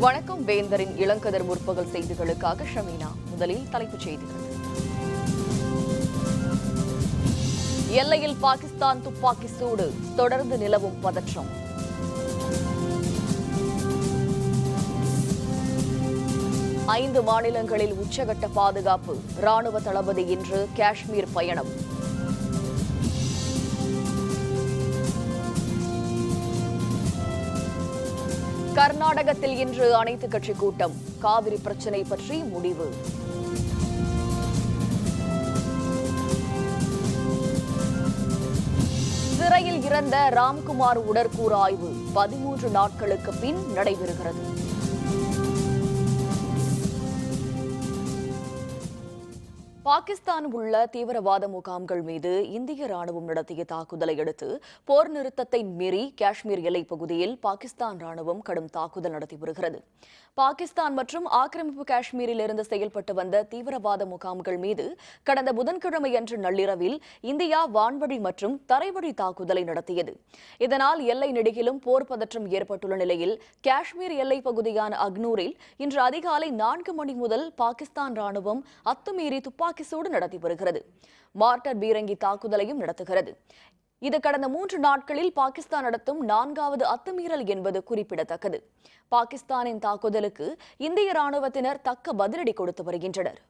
வணக்கம். வேந்தரின் இளங்கதிர் முற்பகல் செய்திகளுக்காக ஷமீனா. முதலில் தலைப்புச் செய்திகள். எல்லையில் பாகிஸ்தான் துப்பாக்கி சூடு, தொடர்ந்து நிலவும் பதற்றம். ஐந்து மாநிலங்களில் உச்சகட்ட பாதுகாப்பு, ராணுவ தளபதி இன்று காஷ்மீர் பயணம். கர்நாடகத்தில் இன்று அனைத்துக் கட்சி கூட்டம், காவிரி பிரச்சினை பற்றி முடிவு. சிறையில் இறந்த ராம்குமார் உடற்கூறு ஆய்வு 13 நாட்களுக்கு பின் நடைபெறுகிறது. பாகிஸ்தான் உள்ள தீவிரவாத முகாம்கள் மீது இந்திய ராணுவம் நடத்திய தாக்குதலை அடுத்து போர் நிறுத்தத்தை மீறி காஷ்மீர் எல்லைப் பகுதியில் பாகிஸ்தான் ராணுவம் கடும் தாக்குதல் நடத்தி வருகிறது. பாகிஸ்தான் மற்றும் ஆக்கிரமிப்பு காஷ்மீரில் இருந்து செயல்பட்டு வந்த தீவிரவாத முகாம்கள் மீது கடந்த புதன்கிழமையன்று நள்ளிரவில் இந்தியா வான்வழி மற்றும் தரைவழி தாக்குதலை நடத்தியது. இதனால் எல்லை நெடுகிலும் போர் பதற்றம் ஏற்பட்டுள்ள நிலையில் காஷ்மீர் எல்லைப் பகுதியான அக்னூரில் இன்று அதிகாலை 4 மணி முதல் பாகிஸ்தான் ராணுவம் அத்துமீறி துப்பாக்கி சூடு நடத்தி வருகிறது. மார்டர் பீரங்கி தாக்குதலையும் நடத்துகிறது. இது கடந்த 3 நாட்களில் பாகிஸ்தான் நடத்தும் 4வது அத்துமீறல் என்பது குறிப்பிடத்தக்கது. பாகிஸ்தானின் தாக்குதலுக்கு இந்திய ராணுவத்தினர் தக்க பதிலடி கொடுத்து வருகின்றனர்.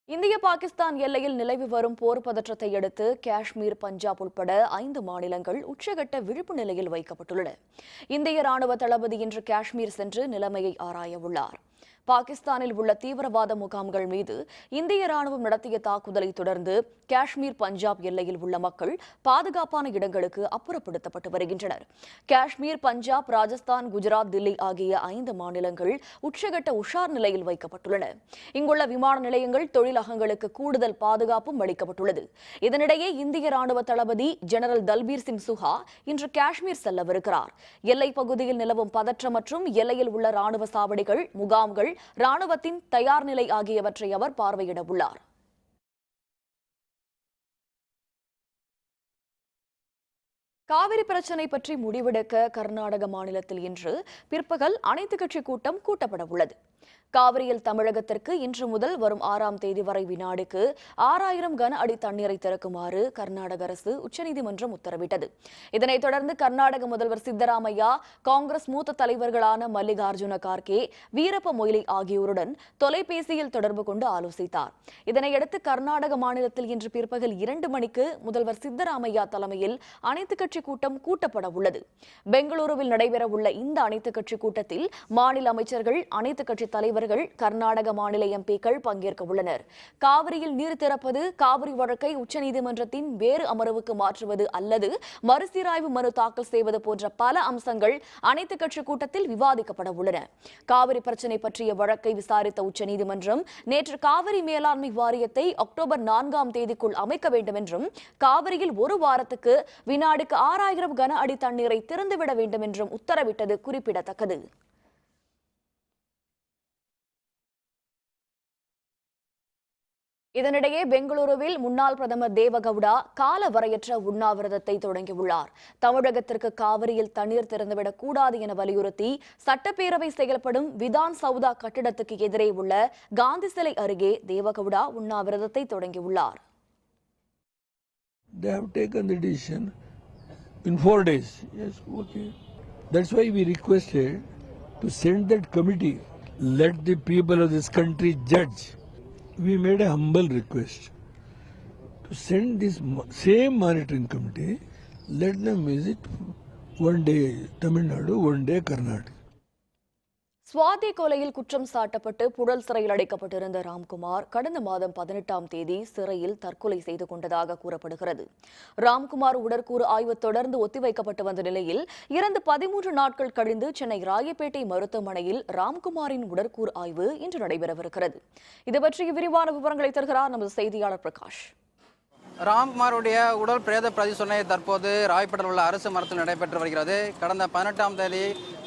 இந்திய பாகிஸ்தான் எல்லையில் நிலவி வரும் போர் பதற்றத்தை அடுத்து காஷ்மீர், பஞ்சாப் உட்பட 5 மாநிலங்கள் உச்சகட்ட விழிப்பு நிலையில் வைக்கப்பட்டுள்ளன. இந்திய ராணுவ தளபதி இன்று காஷ்மீர் சென்று நிலைமையை ஆராய உள்ளார். பாகிஸ்தானில் உள்ள தீவிரவாத முகாம்கள் மீது இந்திய ராணுவம் நடத்திய தாக்குதலை தொடர்ந்து காஷ்மீர், பஞ்சாப் எல்லையில் உள்ள மக்கள் பாதுகாப்பான இடங்களுக்கு அப்புறப்படுத்தப்பட்டு வருகின்றனர். காஷ்மீர், பஞ்சாப், ராஜஸ்தான், குஜராத், தில்லி ஆகிய 5 மாநிலங்கள் உச்சகட்ட உஷார் நிலையில் வைக்கப்பட்டுள்ளன. இங்குள்ள விமான நிலையங்கள், தொழிலகங்களுக்கு கூடுதல் பாதுகாப்பும் அளிக்கப்பட்டுள்ளது. இதனிடையே இந்திய ராணுவ தளபதி ஜெனரல் தல்பீர் சிங் சுஹா இன்று காஷ்மீர் செல்லவிருக்கிறார். எல்லைப் பகுதியில் நிலவும் பதற்றம் மற்றும் எல்லையில் உள்ள ராணுவ சாவடிகள், முகாம்கள், ராணுவத்தின் தயார் நிலை ஆகியவற்றை அவர் பார்வையிட உள்ளார். காவிரி பிரச்சினை பற்றி முடிவெடுக்க கர்நாடக மாநிலத்தில் இன்று பிற்பகல் அனைத்துக் கட்சி கூட்டம் கூட்டப்பட உள்ளது. காவிரியில் தமிழகத்திற்கு இன்று முதல் வரும் 6ஆம் தேதி வரை வினாடிக்கு 6000 கன அடி தண்ணீரை திறக்குமாறு கர்நாடக அரசு உச்சநீதிமன்றம் உத்தரவிட்டது. இதனைத் தொடர்ந்து கர்நாடக முதல்வர் சித்தராமையா காங்கிரஸ் மூத்த தலைவர்களான மல்லிகார்ஜுன கார்கே, வீரப்ப மொய்லி ஆகியோருடன் தொலைபேசியில் தொடர்பு கொண்டு ஆலோசித்தார். இதனையடுத்து கர்நாடக மாநிலத்தில் இன்று பிற்பகல் 2 மணிக்கு முதல்வர் சித்தராமையா தலைமையில் அனைத்துக் கட்சி கூட்டம் கூட்டப்பட உள்ளது. பெங்களூருவில் நடைபெறவுள்ள இந்த அனைத்துக் கட்சி கூட்டத்தில் மாநில அமைச்சர்கள், அனைத்துக் கட்சி தலைவர்கள், கர்நாடக மாநில எம்பிக்கள் பங்கேற்க உள்ளனர். காவிரியில் நீர் திறப்பது, காவிரி வழக்கை உச்சநீதிமன்றத்தின் வேறு அமர்வுக்கு மாற்றுவது அல்லது மறுசீராய்வு மனு தாக்கல் செய்வது போன்ற பல அம்சங்கள் அனைத்துக் கட்சி கூட்டத்தில் விவாதிக்கப்பட உள்ளன. காவிரி பிரச்சினை பற்றிய வழக்கை விசாரித்த உச்சநீதிமன்றம் நேற்று காவிரி மேலாண்மை வாரியத்தை அக்டோபர் 4ஆம் தேதிக்குள் அமைக்க வேண்டும் என்றும், காவிரியில் 1 வாரத்துக்கு வினாடிக்கு 6000 கன அடி தண்ணீரை திறந்துவிட வேண்டும் என்றும் உத்தரவிட்டது குறிப்பிடத்தக்கது. இதனிடையே பெங்களூருவில் முன்னாள் பிரதமர் தேவகவுடா காலவரையற்ற உண்ணாவிரதத்தை தொடங்கியுள்ளார். தமிழகத்திற்கு காவிரியில் தண்ணீர் திறந்துவிடக் கூடாது என வலியுறுத்தி சட்டப்பேரவை செயல்படும் விதான் சவுதா கட்டிடத்துக்கு எதிரே உள்ள காந்தி சிலை அருகே தேவகவுடா உண்ணாவிரதத்தை தொடங்கியுள்ளார். They have taken the decision in 4 days. Yes, okay. That's why we requested to send that committee. Let the people of this country judge. We made a humble request to send this same monitoring committee, let them visit one day Tamil Nadu, one day Karnataka. Swathi கொலையில் குற்றம் சாட்டப்பட்டு புழல் சிறையில் அடைக்கப்பட்டிருந்த ராம்குமார் கடந்த மாதம் 18ஆம் தேதி சிறையில் தற்கொலை செய்து கொண்டதாக கூறப்படுகிறது. ராம்குமார் உடற்கூறு ஆய்வு தொடர்ந்து ஒத்திவைக்கப்பட்டு வந்த நிலையில் இறந்து 13 நாட்கள் கழிந்து சென்னை ராயப்பேட்டை மருத்துவமனையில் ராம்குமாரின் உடற்கூறு ஆய்வு இன்று நடைபெறவிருக்கிறது. இதுபற்றிய விரிவான விவரங்களை தருகிறார் நமது செய்தியாளர் பிரகாஷ். ராம்குமாருடைய உடல் பிரேத பரிசோதனை தற்போது ராயப்பேட்டையில் உள்ள அரசு மருத்துவமனையில் நடைபெற்று வருகிறது. கடந்த 18ஆம் தேதி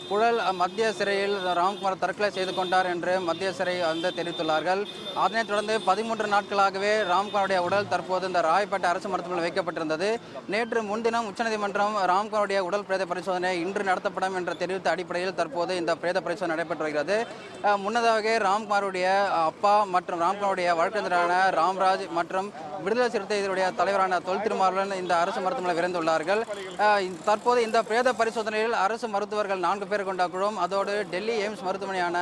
புழல் மத்திய சிறையில் ராம்குமார் தற்கொலை செய்து கொண்டார் என்று மத்திய சிறை தெரிவித்துள்ளார்கள். அதனைத் தொடர்ந்து 13 நாட்களாகவே ராம்குமாருடைய உடல் தற்போது இந்த ராயப்பேட்டை அரசு மருத்துவமனையில் வைக்கப்பட்டிருந்தது. நேற்று முன்தினம் உச்சநீதிமன்றம் ராம்குமாருடைய உடல் பிரேத பரிசோதனை இன்று நடத்தப்படும் என்ற தெரிவித்த அடிப்படையில் தற்போது இந்த பிரேத பரிசோதனை நடைபெற்று வருகிறது. முன்னதாக ராம்குமாருடைய அப்பா மற்றும் ராம்குமாருடைய வழக்கறிஞரான ராம்ராஜ் மற்றும் விடுதலை சிறுத்தைகளுடைய தலைவரான தொல் திருமாவளவன் இந்த அரசு மருத்துவமனையில் விரைந்துள்ளார்கள். தற்போது இந்த பிரேத பரிசோதனையில் அரசு மருத்துவர்கள் 4 பேர் கொண்ட குழுவும் அதோடு டெல்லி எய்ம்ஸ் மருத்துவமனையான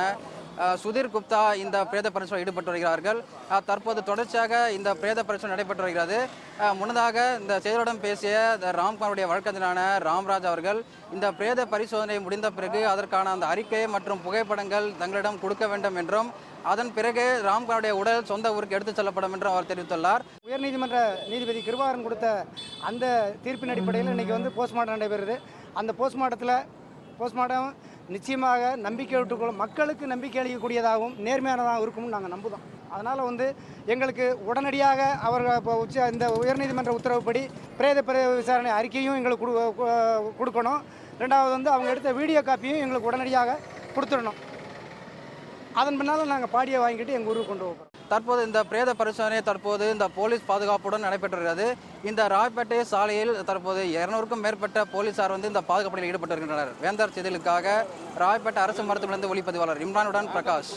சுதீர் குப்தா இந்த பிரேத பரிசோதனையில் ஈடுபட்டு வருகிறார்கள். தற்போது தொடர்ச்சியாக இந்த பிரேத பரிசோதனை நடைபெற்று வருகிறது. முன்னதாக இந்த செய்தியாளரிடம் பேசிய ராம்குமாருடைய வழக்கறிஞரான ராம்ராஜ் அவர்கள் இந்த பிரேத பரிசோதனை முடிந்த பிறகு அதற்கான அந்த அறிக்கை மற்றும் புகைப்படங்கள் தங்களிடம் கொடுக்க வேண்டும் என்றும் அதன் பிறகு ராம்குமாருடைய உடல் சொந்த ஊருக்கு எடுத்துச் செல்லப்படும் என்றும் அவர் தெரிவித்துள்ளார். உயர்நீதிமன்ற நீதிபதி கிருபாகரன் கொடுத்த அந்த தீர்ப்பின் அடிப்படையில் இன்றைக்கி போஸ்ட்மார்ட்டம் நடைபெறுது. அந்த போஸ்ட்மார்ட்டம் நிச்சயமாக நம்பிக்கை விட்டுக்கொள்ளும் மக்களுக்கு நம்பிக்கை அளிக்கக்கூடியதாகவும் நேர்மையானதாகவும் இருக்கும்னு நாங்கள் நம்புகிறோம். அதனால் எங்களுக்கு உடனடியாக அவர்கள் இப்போ இந்த உயர்நீதிமன்ற உத்தரவுப்படி பிரேத விசாரணை அறிக்கையும் எங்களுக்கு கொடுக்கணும். ரெண்டாவது அவங்க எடுத்த வீடியோ காப்பியும் எங்களுக்கு உடனடியாக கொடுத்துடணும். அதன் பின்னால் நாங்கள் பாடியை வாங்கிட்டு எங்கள் ஊருக்கு கொண்டு போகிறோம். தற்போது இந்த பிரேத பரிசோதனை தற்போது இந்த போலீஸ் பாதுகாப்புடன் நடைபெற்றுகிறது. இந்த ராயப்பேட்டை சாலையில் தற்போது 200க்கும் மேற்பட்ட போலீசார் இந்த பாதுகாப்பில் ஈடுபட்டு வருகின்றனர். வேந்தர் செய்திகளுக்காக ராயப்பேட்டை அரசு மருத்துவமனையிலிருந்து ஒளிப்பதிவாளர் இம்ரானுடன் பிரகாஷ்.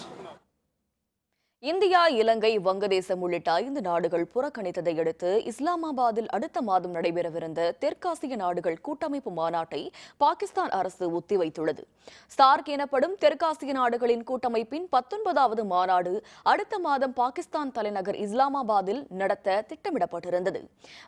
இந்தியா, இலங்கை, வங்கதேசம் உள்ளிட்ட 5 நாடுகள் புறக்கணித்ததை அடுத்து இஸ்லாமாபாத்தில் அடுத்த மாதம் நடைபெறவிருந்த தெற்காசிய நாடுகள் கூட்டமைப்பு மாநாட்டை பாகிஸ்தான் அரசு ஒத்திவைத்துள்ளது. சார்க் எனப்படும் தெற்காசிய நாடுகளின் கூட்டமைப்பின் 19வது மாநாடு அடுத்த மாதம் பாகிஸ்தான் தலைநகர் இஸ்லாமாபாத்தில் நடத்த திட்டமிடப்பட்டிருந்தது.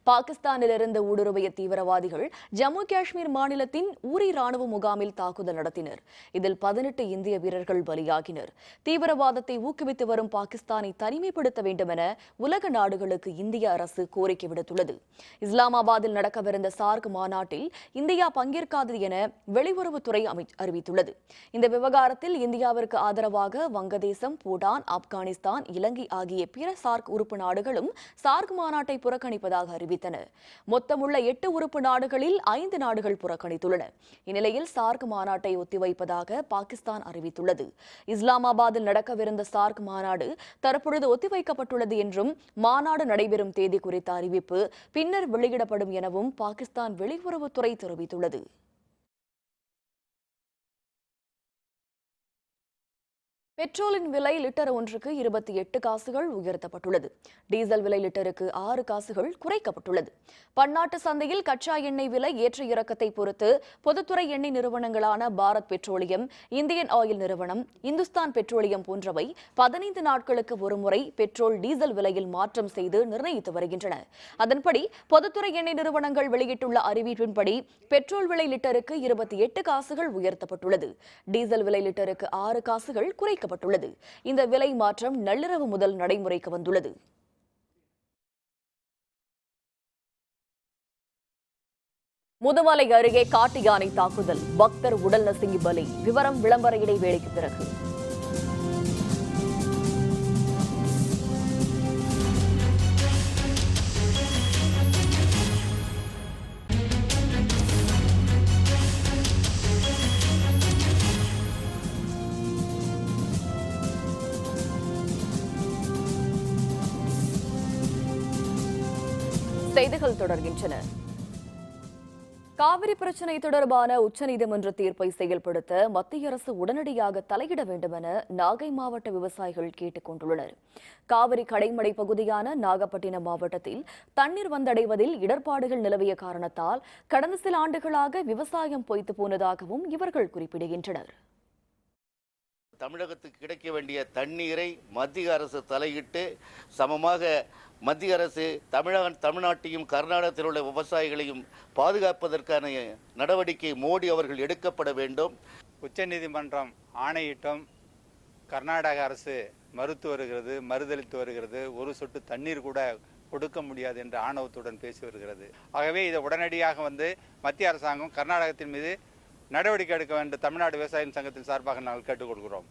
பாகிஸ்தானிலிருந்து ஊடுருவிய தீவிரவாதிகள் ஜம்மு காஷ்மீர் மாநிலத்தின் ஊரி ராணுவ முகாமில் தாக்குதல் நடத்தினர். இதில் 18 இந்திய வீரர்கள் பலியாகினர். தீவிரவாதத்தை ஊக்குவித்து வரும் பாகிஸ்தானை தனிமைப்படுத்த வேண்டும் என உலக நாடுகளுக்கு இந்திய அரசு கோரிக்கை விடுத்துள்ளது. இஸ்லாமாபாத்தில் நடக்கவிருந்த சார்க் மாநாட்டில் இந்தியா பங்கேற்காது என வெளியுறவுத்துறை அறிவித்துள்ளது. இந்த விவகாரத்தில் இந்தியாவிற்கு ஆதரவாக வங்கதேசம், பூட்டான், ஆப்கானிஸ்தான், இலங்கை ஆகிய பிற சார்க் உறுப்பு நாடுகளும் சார்க் மாநாட்டை புறக்கணிப்பதாக அறிவித்தன. மொத்தமுள்ள 8 உறுப்பு நாடுகளில் 5 நாடுகள் புறக்கணித்துள்ளன. இந்நிலையில் சார்க் மாநாட்டை ஒத்திவைப்பதாக பாகிஸ்தான் அறிவித்துள்ளது. இஸ்லாமாபாத்தில் நடக்கவிருந்த சார்க் மாநாடு தற்பொழுது ஒத்திவைக்கப்பட்டுள்ளது என்றும் மாநாடு நடைபெறும் தேதி குறித்த அறிவிப்பு பின்னர் வெளியிடப்படும் எனவும் பாகிஸ்தான் வெளியுறவுத்துறை தெரிவித்துள்ளது. பெட்ரோலின் விலை லிட்டர் ஒன்றுக்கு 28 காசுகள் உயர்த்தப்பட்டுள்ளது. டீசல் விலை லிட்டருக்கு 6 காசுகள் குறைக்கப்பட்டுள்ளது. பன்னாட்டு சந்தையில் கச்சா எண்ணெய் விலை ஏற்ற இறக்கத்தை பொறுத்து பொதுத்துறை எண்ணெய் நிறுவனங்களான பாரத் பெட்ரோலியம், இந்தியன் ஆயில் நிறுவனம், இந்துஸ்தான் பெட்ரோலியம் போன்றவை 15 நாட்களுக்கு ஒருமுறை பெட்ரோல், டீசல் விலையில் மாற்றம் செய்து நிர்ணயித்து வருகின்றன. அதன்படி பொதுத்துறை எண்ணெய் நிறுவனங்கள் வெளியிட்டுள்ள அறிவிப்பின்படி பெட்ரோல் விலை லிட்டருக்கு 28 காசுகள் உயர்த்தப்பட்டுள்ளது. டீசல் விலை லிட்டருக்கு 6 காசுகள் குறைக்கப்பட்டுள்ளது. இந்த விலை மாற்றம் நள்ளிரவு முதல் நடைமுறைக்கு வந்துள்ளது. முதுமலை அருகே காட்டு யானை தாக்குதல், பக்தர் உடல் நசுங்கி பலி. விவரம் விளம்பர இடைவேளைக்கு பிறகு. செய்திகள் தொடர்கின்றன. காவிரி பிரச்சினை தொடர்பான உச்சநீதிமன்ற தீர்ப்பை செயல்படுத்த மத்திய அரசு உடனடியாக தலையிட வேண்டும் என நாகை மாவட்ட விவசாயிகள் கேட்டுக் கொண்டுள்ளனர். காவிரி கடைமடை பகுதியான நாகப்பட்டினம் மாவட்டத்தில் தண்ணீர் வந்தடைவதில் இடர்பாடுகள் நிலவிய காரணத்தால் கடந்த சில ஆண்டுகளாக விவசாயம் பொய்த்து போனதாகவும் இவர்கள் குறிப்பிடுகின்றனர். தமிழகத்துக்கு கிடைக்க வேண்டிய தண்ணீரை மத்திய அரசு தலையிட்டு சமமாக மத்திய அரசு தமிழ்நாட்டையும் கர்நாடகத்தில் உள்ள விவசாயிகளையும் பாதுகாப்பதற்கான நடவடிக்கை மோடி அவர்கள் எடுக்கப்பட வேண்டும். உச்சநீதிமன்றம் ஆணையிட்டும் கர்நாடக அரசு மறுத்து வருகிறது, மறுதளித்து வருகிறது. ஒரு சொட்டு தண்ணீர் கூட கொடுக்க முடியாது என்று ஆணவத்துடன் பேசி வருகிறது. ஆகவே இதை உடனடியாக மத்திய அரசாங்கம் கர்நாடகத்தின் மீது நடவடிக்கை எடுக்க வேண்டும் தமிழ்நாடு விவசாய சங்கத்தின் சார்பாக நாங்கள் கேட்டுக் கொடுக்கிறோம்.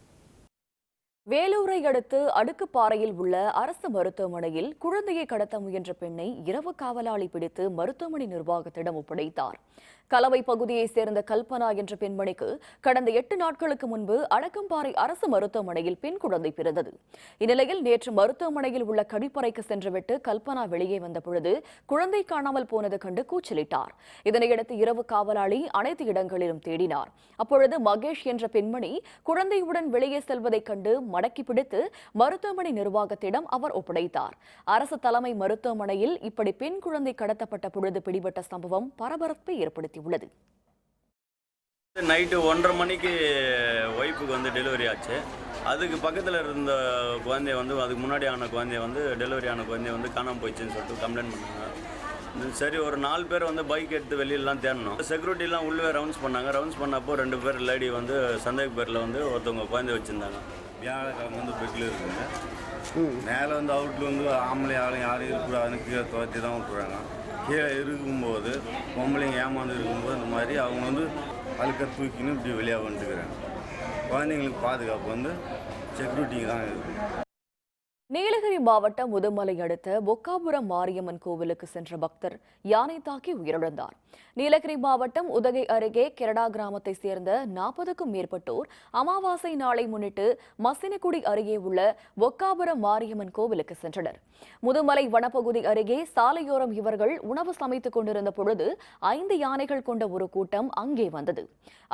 வேலூரை அடுத்து அடுக்குப்பாறையில் உள்ள அரசு மருத்துவமனையில் குழந்தையை கடத்த முயன்ற பெண்ணை இரவு காவலாளி பிடித்து மருத்துவமனை நிர்வாகத்திடம் ஒப்படைத்தார். கலவை பகுதியைச் சேர்ந்த கல்பனா என்ற பெண்மணிக்கு கடந்த 8 நாட்களுக்கு முன்பு அடக்கம்பாறை அரசு மருத்துவமனையில் பெண் குழந்தை பிறந்தது. இந்நிலையில் நேற்று மருத்துவமனையில் உள்ள கழிப்பறைக்கு சென்றுவிட்டு கல்பனா வெளியே வந்த பொழுது குழந்தை காணாமல் போனது கண்டு கூச்சலிட்டார். இதனையடுத்து இரவு காவலாளி அனைத்து இடங்களிலும் தேடினார். அப்பொழுது மகேஷ் என்ற பெண்மணி குழந்தையுடன் வெளியே செல்வதைக் கண்டு மடக்கி பிடித்து மருத்துவமனை நிர்வாகத்திடம் அவர் ஒப்படைத்தார். அரசு தலைமை மருத்துவமனையில் இப்படி பெண் குழந்தை கடத்தப்பட்ட பொழுது பிடிபட்ட சம்பவம் பரபரப்பை ஏற்படுத்தியுள்ளது. நைட்டு 1:30 மணிக்கு ஒய்ஃபுக்கு டெலிவரி ஆச்சு. அதுக்கு பக்கத்தில் இருந்த குழந்தைய அதுக்கு முன்னாடி ஆன குழந்தைய டெலிவரி ஆன குழந்தைய காணாமல் போயிடுச்சுன்னு சொல்லிட்டு கம்ப்ளைண்ட் பண்ணாங்க. சரி, ஒரு 4 பேர் பைக் எடுத்து வெளியிலலாம் தேடணும். செக்யூரிட்டிலாம் உள்ளே ரவுண்ட்ஸ் பண்ணாங்க. ரவுண்ட்ஸ் பண்ணப்போ 2 பேர் லேடி சந்தேக பேரில் ஒருத்தவங்க குழந்தை வச்சுருந்தாங்க. வியாழக்கிழமை பெட்டில் இருக்குங்க. மேலே அவுட்டில் ஆம்பளை ஆளும் யாரும் இருக்கக்கூடாதுன்னு கீழே துவத்தி தான் விட்டுறாங்க. கீழே இருக்கும்போது பொம்பளைங்க ஏமாந்து இருக்கும்போது இந்த மாதிரி அவங்க அழுக்க தூக்கின்னு இப்படி வெளியாக வந்துட்டுக்கிறாங்க. குழந்தைங்களுக்கு பாதுகாப்பு செக்யூரிட்டிக்கு தான் இருக்குது. நீலகிரி மாவட்டம் முதுமலை அடுத்த பொக்காபுரம் மாரியம்மன் கோவிலுக்கு சென்ற பக்தர் யானை தாக்கி உயிரிழந்தார். நீலகிரி மாவட்டம் உதகை அருகே கெரடா கிராமத்தை சேர்ந்த 40க்கும் மேற்பட்டோர் அமாவாசை நாளை முன்னிட்டு மசினகுடி அருகே உள்ள பொக்காபுரம் மாரியம்மன் கோவிலுக்கு சென்றனர். முதுமலை வனப்பகுதி அருகே சாலையோரம் இவர்கள் உணவு சமைத்துக் கொண்டிருந்த பொழுது 5 யானைகள் கொண்ட ஒரு கூட்டம் அங்கே வந்தது.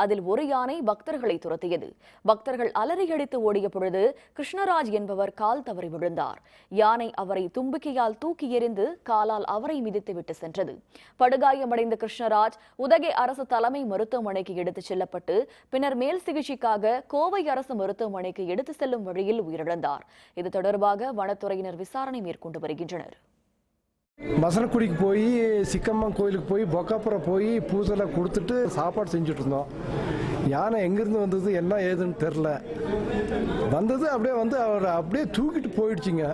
அதில் ஒரு யானை பக்தர்களை துரத்தியது. பக்தர்கள் அலறியடித்து ஓடிய பொழுது கிருஷ்ணராஜ் என்பவர் கால் தவறி விழுந்தார். யானை அவரை தும்பிக்கையால் தூக்கி எறிந்து காலால் அவரை மிதித்துவிட்டு சென்றது. படுகாயமடைந்த கிருஷ்ணராஜ் உதகை அரசு தலைமை மருத்துவமனைக்கு எடுத்துச் செல்லப்பட்டு பின்னர் மேல் சிகிச்சைக்காக கோவை அரசு மருத்துவமனைக்கு எடுத்து செல்லும் வழியில் உயிரிழந்தார். இது தொடர்பாக வனத்துறையினர் விசாரணை மேற்கொண்டு வருகின்றனர். மசனக்குடிக்கு போய் சிக்கம்மன் கோயிலுக்கு போய் பொக்காப்புறம் போய் பூசெல்லாம் கொடுத்துட்டு சாப்பாடு செஞ்சுட்டு இருந்தோம். யானை எங்கேருந்து வந்தது என்ன ஏதுன்னு தெரில. வந்தது அப்படியே அவர் அப்படியே தூக்கிட்டு போயிடுச்சுங்க.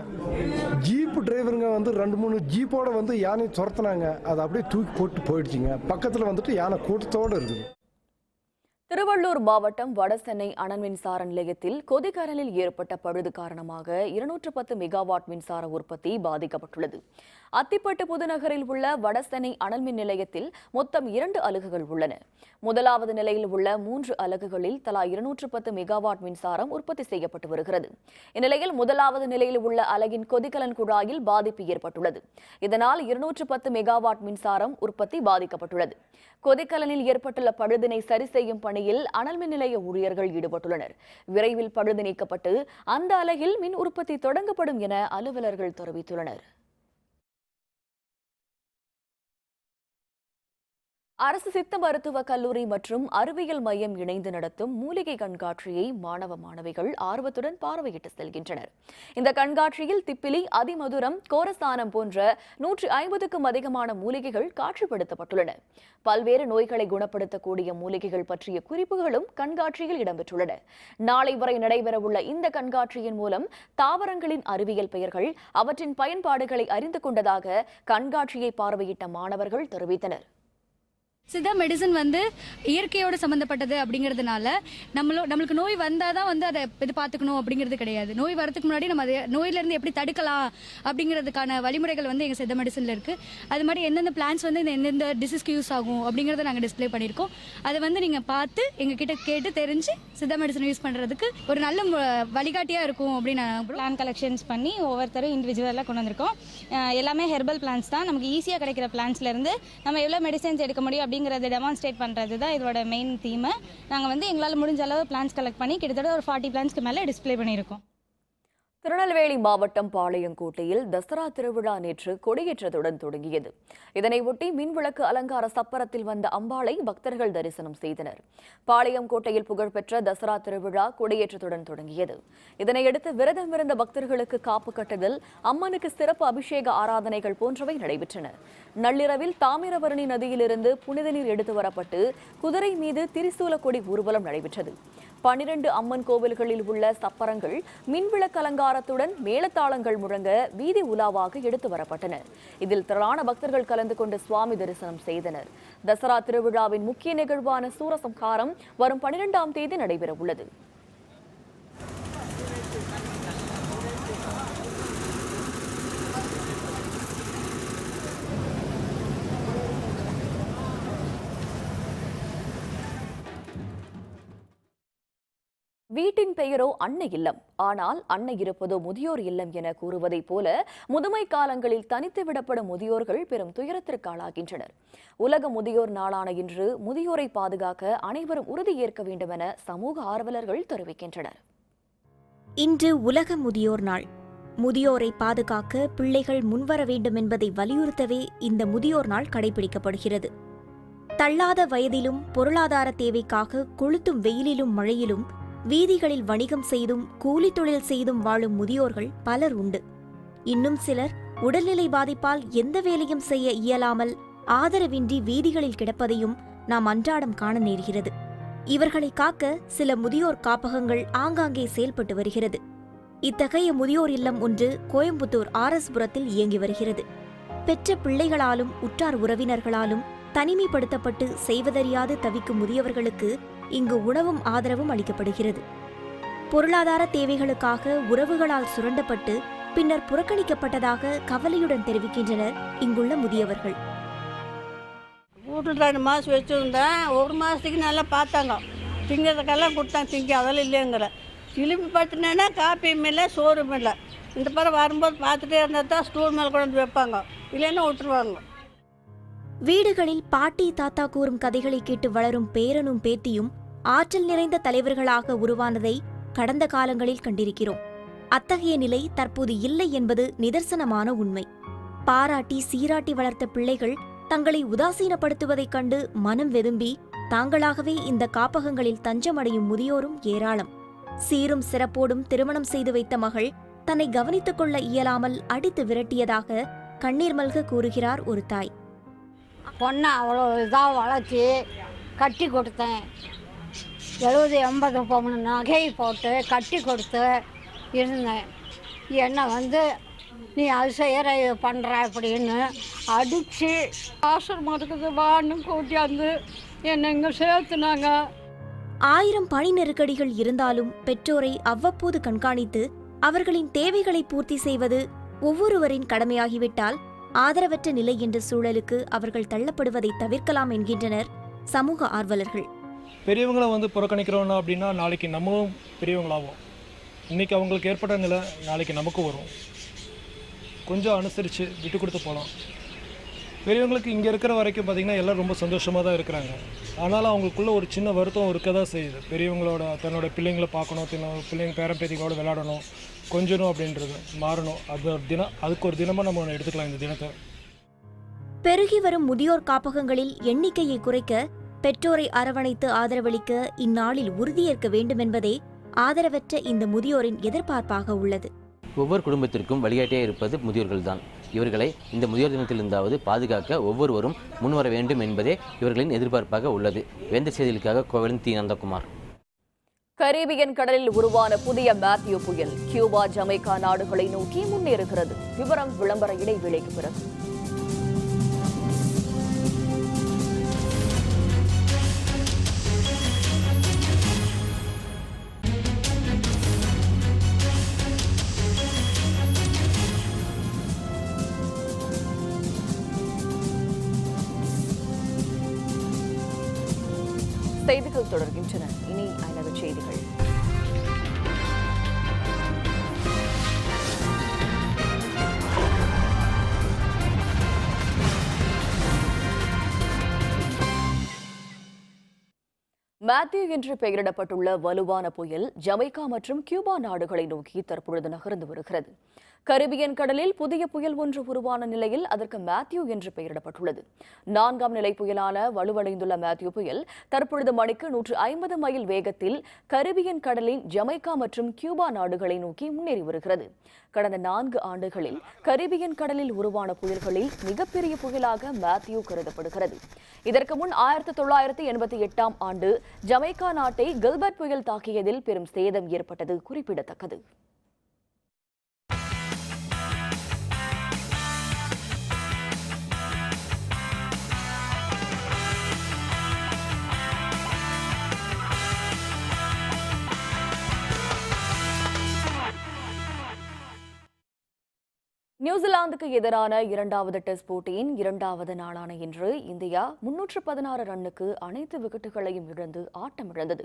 ஜீப்பு டிரைவருங்க 2-3 ஜீப்போட யானையை துரத்துனாங்க. அதை அப்படியே தூக்கி போட்டு போயிடுச்சுங்க. பக்கத்தில் யானை கூட்டத்தோடு இருக்குது. திருவள்ளூர் மாவட்டம் வடசென்னை அனல் மின்சார நிலையத்தில் கொதிகலனில் ஏற்பட்ட பழுது காரணமாக 210 மெகாவாட் மின்சார உற்பத்தி பாதிக்கப்பட்டுள்ளது. அத்திப்பட்டு புதுநகரில் உள்ள வடசென்னை அனல் மின் நிலையத்தில் மொத்தம் 2 அலகுகள் உள்ளன. முதலாவது நிலையில் உள்ள 3 அலகுகளில் தலா 210 மெகாவாட் மின்சாரம் உற்பத்தி செய்யப்பட்டு வருகிறது. இந்நிலையில் முதலாவது நிலையில் உள்ள அலகின் கொதிகலன் குழாயில் பாதிப்பு ஏற்பட்டுள்ளது. இதனால் 210 மெகாவாட் மின்சாரம் உற்பத்தி பாதிக்கப்பட்டுள்ளது. கொதிகலனில் ஏற்பட்டுள்ள பழுதினை சரி செய்யும் பணியில் அனல் மின் நிலைய ஊழியர்கள் ஈடுபட்டுள்ளனர். விரைவில் பழுது நீக்கப்பட்டு அந்த அலகில் மின் உற்பத்தி தொடங்கப்படும் என அலுவலர்கள் தெரிவித்துள்ளனர். அரசு சித்த மருத்துவக் கல்லூரி மற்றும் அறிவியல் மையம் இணைந்து நடத்தும் மூலிகை கண்காட்சியை மாணவ மாணவிகள் ஆர்வத்துடன் பார்வையிட்டு செல்கின்றனர். இந்த கண்காட்சியில் திப்பிலி, அதிமதுரம், கோரசானம் போன்ற 150க்கும் அதிகமான மூலிகைகள் காட்சிப்படுத்தப்பட்டுள்ளன. பல்வேறு நோய்களை குணப்படுத்தக்கூடிய மூலிகைகள் பற்றிய குறிப்புகளும் கண்காட்சியில் இடம்பெற்றுள்ளன. நாளை வரை நடைபெறவுள்ள இந்த கண்காட்சியின் மூலம் தாவரங்களின் அறிவியல் பெயர்கள், அவற்றின் பயன்பாடுகளை அறிந்து கொண்டதாக கண்காட்சியை பார்வையிட்ட மாணவர்கள் தெரிவித்தனர். சித்தா மெடிசன் இயற்கையோடு சம்மந்தப்பட்டது அப்படிங்கிறதுனால நம்மளுக்கு நோய் வந்தால் தான் அதை இது பார்த்துக்கணும் அப்படிங்கிறது கிடையாது. நோய் வரதுக்கு முன்னாடி நம்ம அதை நோயிலேருந்து எப்படி தடுக்கலாம் அப்படிங்கிறதுக்கான வழிமுறைகள் எங்கள் சித்தா மெடிசனில் இருக்குது. அது மாதிரி எந்தெந்த பிளான்ஸ் எந்தெந்த டிசீஸ்க்கு யூஸ் ஆகும் அப்படிங்கிறத நாங்கள் டிஸ்பிளே பண்ணியிருக்கோம். அதை நீங்கள் பார்த்து எங்ககிட்ட கேட்டு தெரிஞ்சு சித்தா மெடிசன் யூஸ் பண்ணுறதுக்கு ஒரு நல்ல வழிகாட்டியாக இருக்கும் அப்படின்னு பிளான் கலெக்ஷன்ஸ் பண்ணி ஒவ்வொருத்தரும் இண்டிவிஜுவலாக கொண்டு வந்திருக்கோம். எல்லாமே ஹெர்பல் பிளான்ஸ் தான். நமக்கு ஈஸியாக கிடைக்கிற பிளான்ஸ்லேருந்து நம்ம எவ்வளோ மெடிசன்ஸ் எடுக்க முடியும் அப்படிங்கிறத டெமான்ஸ்ட்ரேட் பண்ணுறது தான் இதோட மெயின் தீம். நாங்கள் எங்களால் முடிஞ்ச அளவு பிளான்ஸ் கலெக்ட் பண்ணி கிட்டத்தட்ட ஒரு 40 பிளான்ஸ்க்கு மேலே டிஸ்பிளே பண்ணியிருக்கோம். திருநெல்வேலி மாவட்டம் பாளையங்கோட்டையில் தசரா திருவிழா நேற்று கொடியேற்றத்துடன் தொடங்கியது. இதனையொட்டி மின்விளக்கு அலங்கார சப்பரத்தில் வந்த அம்பாளை பக்தர்கள் தரிசனம் செய்தனர். பாளையங்கோட்டையில் புகழ்பெற்ற தசரா திருவிழா கொடியேற்றத்துடன் தொடங்கியது. இதனையடுத்து விரதமிருந்த பக்தர்களுக்கு காப்பு கட்டுதல், அம்மனுக்கு சிறப்பு அபிஷேக ஆராதனைகள் போன்றவை நடைபெற்றன. நள்ளிரவில் தாமிரபரணி நதியிலிருந்து புனித நீர் எடுத்து வரப்பட்டு குதிரை மீது திரிசூல கொடி ஊர்வலம் நடைபெற்றது. 12 அம்மன் கோவில்களில் உள்ள சப்பரங்கள் மின்விளக்கு அலங்காரத்துடன் மேளதாளங்கள் முழங்க வீதி உலாவாக எடுத்து வரப்பட்டன. இதில் திரளான பக்தர்கள் கலந்து கொண்டு சுவாமி தரிசனம் செய்தனர். தசரா திருவிழாவின் முக்கிய நிகழ்வான சூரசம்ஹாரம் வரும் 12ஆம் தேதி நடைபெற உள்ளது. வீட்டின் பெயரோ அன்னை இல்லம், ஆனால் அன்னை இருப்பதோ முதியோர் இல்லம் என கூறுவதைப் போல முதுமை காலங்களில் தனித்து விடப்படும் முதியோர்கள் பெரும் துயரத்திற்கு ஆளாகின்றனர். உலக முதியோர் நாளான இன்று முதியோரை பாதுகாக்க அனைவரும் உறுதியேற்க வேண்டும் என சமூக ஆர்வலர்கள் தெரிவிக்கின்றனர். இன்று உலக முதியோர் நாள். முதியோரை பாதுகாக்க பிள்ளைகள் முன்வர வேண்டும் என்பதை வலியுறுத்தவே இந்த முதியோர் நாள் கடைபிடிக்கப்படுகிறது. தள்ளாத வயதிலும் பொருளாதார தேவைக்காக கொளுத்தும் வெயிலிலும் மழையிலும் வீதிகளில் வணிகம் செய்தும் கூலி தொழில் செய்தும் வாழும் முதியோர்கள் பலர் உண்டு. இன்னும் சிலர் உடல்நிலை பாதிப்பால் எந்த வேலையும் செய்ய இயலாமல் ஆதரவின்றி வீதிகளில் கிடப்பதையும் நாம் அன்றாடம் காண நேர்கிறது. இவர்களை காக்க சில முதியோர் காப்பகங்கள் ஆங்காங்கே செயல்பட்டு வருகிறது. இத்தகைய முதியோர் இல்லம் ஒன்று கோயம்புத்தூர் ஆர்எஸ்புரத்தில் இயங்கி வருகிறது. பெற்ற பிள்ளைகளாலும் உற்றார் உறவினர்களாலும் தனிமைப்படுத்தப்பட்டு செய்வதறியாது தவிக்கும் முதியவர்களுக்கு இங்கு உணவும் ஆதரவும் அளிக்கப்படுகிறது. பொருளாதார தேவைகளுக்காக உறவுகளால் சுரண்டப்பட்டு பின்னர் புறக்கணிக்கப்பட்டதாக கவலையுடன் தெரிவிக்கின்றனர் இங்குள்ள முதியவர்கள். வீட்டில் 2 மாதம் வச்சுருந்தேன். 1 மாதத்துக்கு நல்லா பார்த்தாங்க. திங்கிறதுக்கெல்லாம் கொடுத்தாங்க. திங்க அதெல்லாம் இல்லைங்கிற திரும்பி பார்த்தினேன்னா காப்பியும் இல்லை சோறும் இல்லை. இந்த பிறகு வரும்போது பார்த்துட்டே இருந்தால் தான் ஸ்டூல் மேலே கொண்டு வந்து வைப்பாங்க, இல்லைன்னா விட்டுருவாங்க. வீடுகளில் பாட்டி தாத்தா கூறும் கதைகளை கேட்டு வளரும் பேரனும் பேத்தியும் ஆற்றல் நிறைந்த தலைவர்களாக உருவானதை கடந்த காலங்களில் கண்டிருக்கிறோம். அத்தகைய நிலை தற்போது இல்லை என்பது நிதர்சனமான உண்மை. பாராட்டி சீராட்டி வளர்த்த பிள்ளைகள் தங்களை உதாசீனப்படுத்துவதைக் கண்டு மனம் வெதும்பி தாங்களாகவே இந்த காப்பகங்களில் தஞ்சமடையும் முதியோரும் ஏராளம். சீரும் சிறப்போடும் திருமணம் செய்து வைத்த மகள் தன்னை கவனித்துக் கொள்ள இயலாமல் அடித்து விரட்டியதாக கண்ணீர் மல்க கூறுகிறார் ஒரு தாய். பொண்ணை அவ்வளோ இதாக வளர்ச்சி கட்டி கொடுத்தேன். 70-80 பவுன் நகை போட்டு கட்டி கொடுத்து இருந்தேன். என்னை நீ அது செய்கிற இது பண்ணுற அப்படின்னு அடித்து ஆசிரமத்துக்கு வான்னு கூட்டியாந்து என்னை இங்கே சேர்த்துனாங்க. 1000 பணி நெருக்கடிகள் இருந்தாலும் பெற்றோரை அவ்வப்போது கண்காணித்து அவர்களின் தேவைகளை பூர்த்தி செய்வது ஒவ்வொருவரின் கடமையாகிவிட்டால் ஆதரவற்ற நிலை என்ற சூழலுக்கு அவர்கள் தள்ளப்படுவதை தவிர்க்கலாம் என்கின்றனர் சமூக ஆர்வலர்கள். பெரியவங்களை புறக்கணிக்கிறோன்னா அப்படின்னா நாளைக்கு நம்மளும் பெரியவங்களாகும். இன்றைக்கி அவங்களுக்கு ஏற்பட்ட நிலை நாளைக்கு நமக்கும் வரும். கொஞ்சம் அனுசரித்து விட்டு கொடுத்து போகலாம். பெரியவங்களுக்கு இங்கே இருக்கிற வரைக்கும் பார்த்திங்கன்னா எல்லோரும் ரொம்ப சந்தோஷமாக தான் இருக்கிறாங்க. ஆனாலும் அவங்களுக்குள்ள ஒரு சின்ன வருத்தம் இருக்க தான் செய்யுது. பெரியவங்களோட தன்னோட பிள்ளைங்களை பார்க்கணும், பிள்ளைங்க பேரம்பேத்திகளோட விளையாடணும், கொஞ்சணும் அப்படின்றது மாறணும். அதுக்கு ஒரு தினமாக நம்ம ஒன்று எடுத்துக்கலாம் இந்த தினத்தை. பெருகி வரும் முதியோர் காப்பகங்களில் எண்ணிக்கையை குறைக்க பெற்றோரை அரவணைத்து ஆதரவளிக்க இந்நாளில் உறுதியேற்க வேண்டும் என்பதே ஆதரவற்ற இந்த முதியோரின் எதிர்பார்ப்பாக உள்ளது. ஒவ்வொரு குடும்பத்திற்கும் வழிகாட்டியாக இருப்பது முதியோர்கள்தான். இவர்களை இந்த முதியோர் தினத்திலிருந்தாவது பாதுகாக்க ஒவ்வொருவரும் முன்வர வேண்டும் என்பதே இவர்களின் எதிர்பார்ப்பாக உள்ளது. வேந்த செய்திகளுக்காக கோவிலின் தி. நந்தகுமார். கரீபியன் கடலில் உருவான புதிய மேத்யூ புயல் கியூபா, ஜமைக்கா நாடுகளை நோக்கி முன்னேறுகிறது. விவரம் விளம்பர இடைவேளைக்கு பிறகு. செய்திகள் தொடர்கின்றன. இனி ஐநகர் செய்திகள். மேத்யூ என்று பெயரிடப்பட்டுள்ள வலுவான புயல் ஜமைக்கா மற்றும் கியூபா நாடுகளை நோக்கி தற்பொழுது நகர்ந்து வருகிறது. கரிபியன் கடலில் புதிய புயல் ஒன்று உருவான நிலையில் அதற்கு மேத்யூ என்று பெயரிடப்பட்டுள்ளது. 4ஆம் நிலை புயலான வலுவடைந்துள்ள மேத்யூ புயல் தற்பொழுது மணிக்கு 150 மைல் வேகத்தில் கரிபியன் கடலின் ஜமைக்கா மற்றும் கியூபா நாடுகளை நோக்கி முன்னேறி வருகிறது. கடந்த 4 ஆண்டுகளில் கரிபியன் கடலில் உருவான புயல்களில் மிகப்பெரிய புயலாக மேத்யூ கருதப்படுகிறது. இதற்கு முன் 1988ஆம் ஆண்டு ஜமைக்கா நாட்டை கில்பர்ட் புயல் தாக்கியதில் பெரும் சேதம் ஏற்பட்டது குறிப்பிடத்தக்கது. நியூசிலாந்துக்கு எதிரான 2வது டெஸ்ட் போட்டியின் 2வது நாளான இன்று இந்தியா 316 ரன்னுக்கு அனைத்து விக்கெட்டுகளையும் இழந்து ஆட்டமிழந்தது.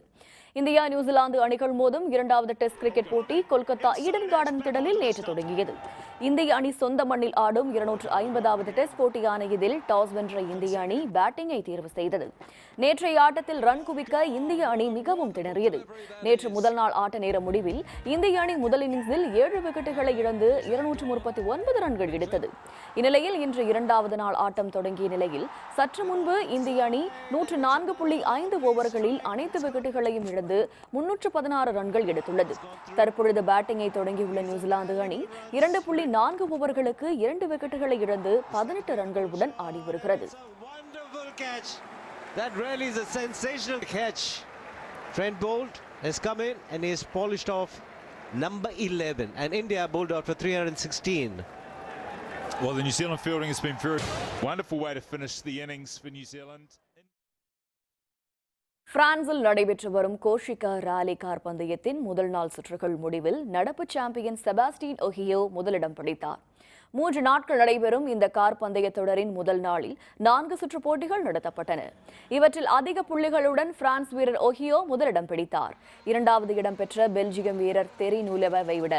இந்தியா நியூசிலாந்து அணிகள் மோதும் 2வது டெஸ்ட் கிரிக்கெட் போட்டி கொல்கத்தா ஈடன் கார்டன் திடலில் நேற்று தொடங்கியது. இந்திய அணி சொந்த மண்ணில் ஆடும் 250வது டெஸ்ட் போட்டியான இதில் டாஸ் வென்ற இந்திய அணி பேட்டிங்கை தேர்வு செய்தது. நேற்றைய ஆட்டத்தில் ரன் குவிக்க இந்திய அணி மிகவும் திணறியது. நேற்று முதல் நாள் ஆட்ட நேர முடிவில் இந்திய அணி முதல் இன்னிங்ஸில் 7 விக்கெட்டுகளை இழந்து 239 ரன்கள் எடுத்தது. இந்நிலையில் இன்று 2வது நாள் ஆட்டம் தொடங்கிய நிலையில் சற்று முன்பு இந்திய அணி 104.5 ஓவர்களில் அனைத்து விக்கெட்டுகளையும் இழந்து 316 ரன்கள் எடுத்துள்ளது. தற்பொழுது பேட்டிங்கை தொடங்கியுள்ள நியூசிலாந்து அணி 2.4 ஓவர்களுக்கு 2 விக்கெட்டுகளை இழந்து 18 ரன்களுடன் ஆடி வருகிறது. That really is a sensational catch. Trent Boult has come in and he has polished off number 11 and India bowled out for 316. Well, the New Zealand fielding has been very wonderful way to finish the innings for New Zealand. பிரான்சில் நடைபெற்று வரும் கோஷிகா ராலி car பந்தயத்தின் முதல் நாள் சுற்றுகள் முடிவில் நடப்பு champion Sebastian Ohio முதலிடம் பிடித்தார். 3 நாட்கள் நடைபெறும் இந்த கார் பந்தய தொடரின் முதல் நாளில் 4 சுற்று போட்டிகள் நடத்தப்பட்டன. இவற்றில் அதிக புள்ளிகளுடன் பிரான்ஸ் வீரர் ஒஹியோ முதலிடம் பிடித்தார். 2வது இடம் பெற்ற பெல்ஜியம் வீரர் தெரி நூலெவை விட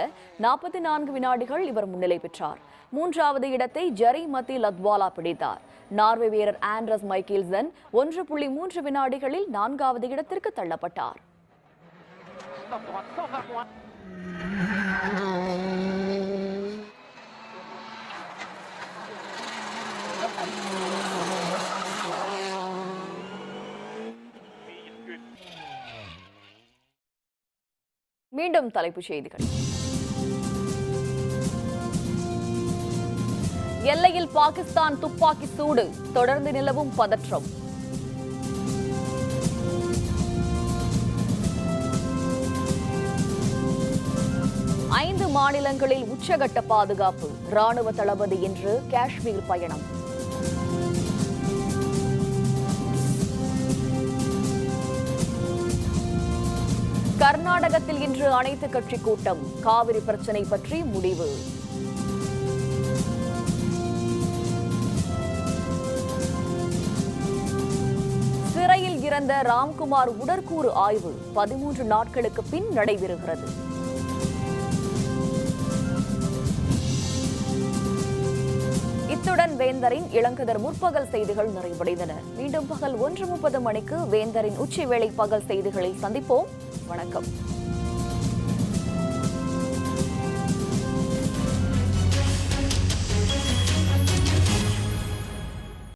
44 வினாடிகள் இவர் முன்னிலை பெற்றார். 3வது இடத்தை ஜெரி மத்தி லத்வாலா பிடித்தார். நார்வே வீரர் ஆண்ட்ரஸ் மைக்கேல்சன் 1.3 வினாடிகளில் 4வது இடத்திற்கு தள்ளப்பட்டார். மீண்டும் தலைப்புச் செய்திகள். எல்லையில் பாகிஸ்தான் துப்பாக்கி சூடு, தொடர்ந்து நிலவும் பதற்றம். ஐந்து மாநிலங்களில் உச்சகட்ட பாதுகாப்பு, ராணுவ தளபதி இன்று காஷ்மீர் பயணம். கர்நாடகத்தில் இன்று அனைத்து கட்சி கூட்டம், காவிரி பிரச்சினை பற்றி முடிவு. சிறையில் இறந்த ராம்குமார் உடற்கூறு ஆய்வு 13 நாட்களுக்கு பின் நடைபெறுகிறது. இத்துடன் வேந்தரின் இளங்கதர் முற்பகல் செய்திகள் நிறைவடைந்தன. மீண்டும் பகல் 1:30 மணிக்கு வேந்தரின் உச்சிவேளை பகல் செய்திகளில் சந்திப்போம். வணக்கம்.